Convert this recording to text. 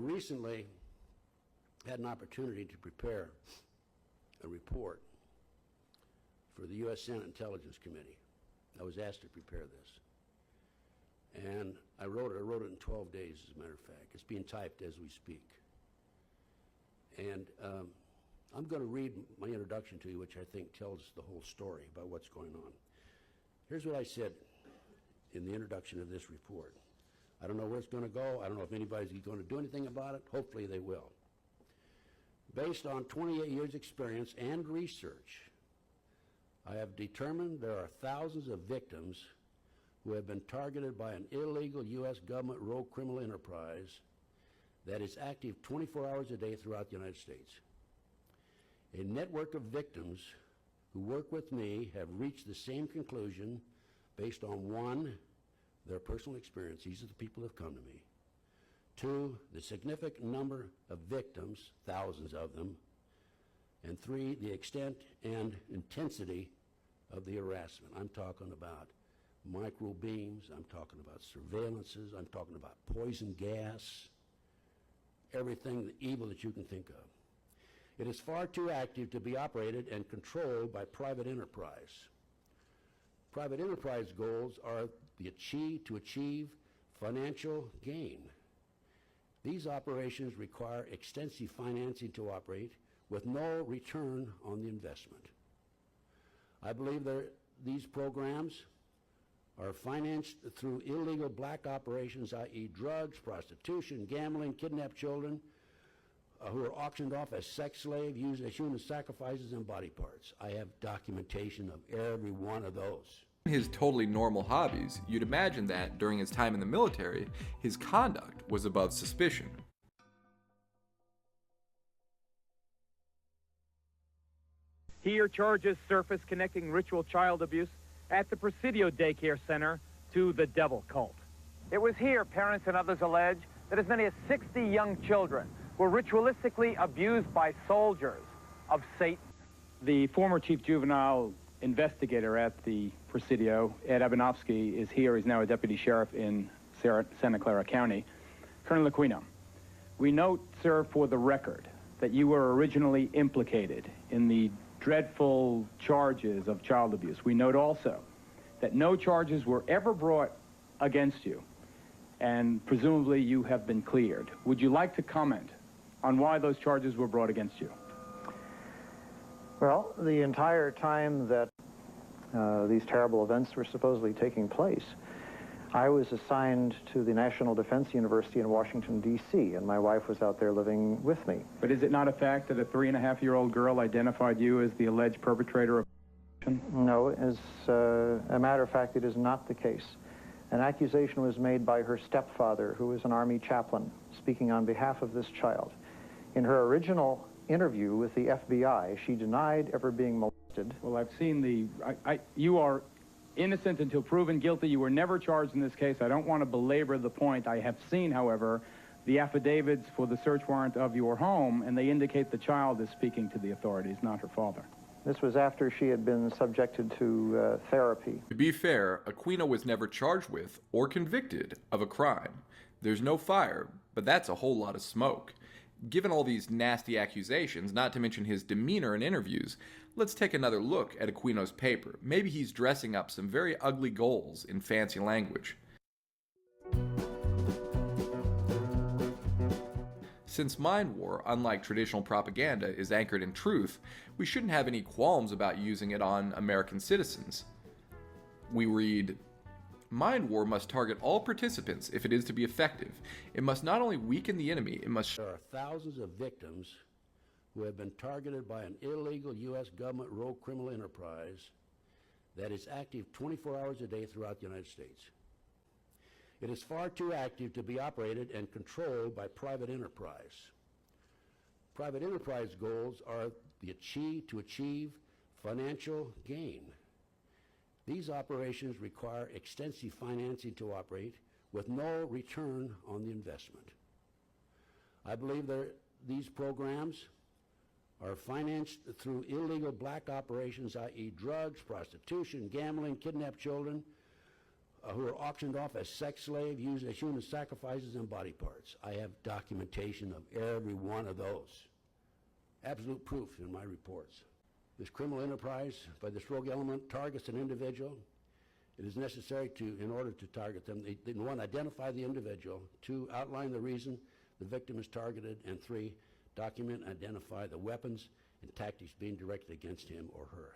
recently had an opportunity to prepare a report for the U.S. Senate Intelligence Committee. I was asked to prepare this. And I wrote it in 12 days, as a matter of fact. It's being typed as we speak. And I'm going to read my introduction to you, which I think tells the whole story about what's going on. Here's what I said in the introduction of this report. I don't know where it's going to go. I don't know if anybody's going to do anything about it. Hopefully they will. Based on 28 years' experience and research, I have determined there are thousands of victims who have been targeted by an illegal U.S. government rogue criminal enterprise that is active 24 hours a day throughout the United States. A network of victims who work with me have reached the same conclusion based on, 1, their personal experience. These are the people who have come to me. 2, the significant number of victims, thousands of them. And 3, the extent and intensity of the harassment. I'm talking about micro beams, I'm talking about surveillances, I'm talking about poison gas, everything, the evil that you can think of. It is far too active to be operated and controlled by private enterprise. Private enterprise goals are to achieve financial gain. These operations require extensive financing to operate with no return on the investment. I believe that these programs are financed through illegal black operations, i.e. drugs, prostitution, gambling, kidnapped children, who are auctioned off as sex slaves, used as human sacrifices and body parts. I have documentation of every one of those. His totally normal hobbies, you'd imagine that during his time in the military, his conduct was above suspicion. Here, charges surface connecting ritual child abuse at the Presidio Daycare Center to the devil cult. It was here, parents and others allege, that as many as 60 young children were ritualistically abused by soldiers of Satan. The former chief juvenile investigator at the Presidio, Ed Abanofsky, is here. He's now a deputy sheriff in Santa Clara County. Colonel Aquino, we note, sir, for the record, that you were originally implicated in the dreadful charges of child abuse. We note also that no charges were ever brought against you, and presumably you have been cleared. Would you like to comment on why those charges were brought against you? Well, the entire time that these terrible events were supposedly taking place, I was assigned to the National Defense University in Washington, D.C., and my wife was out there living with me. But is it not a fact that a 3.5-year-old girl identified you as the alleged perpetrator of... No, as a matter of fact, it is not the case. An accusation was made by her stepfather, who was an Army chaplain, speaking on behalf of this child. In her original interview with the FBI, she denied ever being molested. Well, I've seen the... you are innocent until proven guilty. You were never charged in this case. I don't want to belabor the point. I have seen, however, the affidavits for the search warrant of your home, and they indicate the child is speaking to the authorities, not her father. This was after she had been subjected to therapy. To be fair, Aquino was never charged with or convicted of a crime. There's no fire, but that's a whole lot of smoke. Given all these nasty accusations, not to mention his demeanor in interviews, let's take another look at Aquino's paper. Maybe he's dressing up some very ugly goals in fancy language. Since MindWar, unlike traditional propaganda, is anchored in truth, we shouldn't have any qualms about using it on American citizens. We read, MindWar must target all participants if it is to be effective. It must not only weaken the enemy, it must... There are thousands of victims who have been targeted by an illegal U.S. government rogue criminal enterprise that is active 24 hours a day throughout the United States. It is far too active to be operated and controlled by private enterprise. Private enterprise goals are to achieve financial gain. These operations require extensive financing to operate with no return on the investment. I believe that these programs are financed through illegal black operations, i.e. drugs, prostitution, gambling, kidnapped children, who are auctioned off as sex slaves, used as human sacrifices and body parts. I have documentation of every one of those. Absolute proof in my reports. This criminal enterprise by this rogue element targets an individual. It is necessary to, in order to target them, they one, identify the individual, two, outline the reason the victim is targeted, and three, document and identify the weapons and tactics being directed against him or her.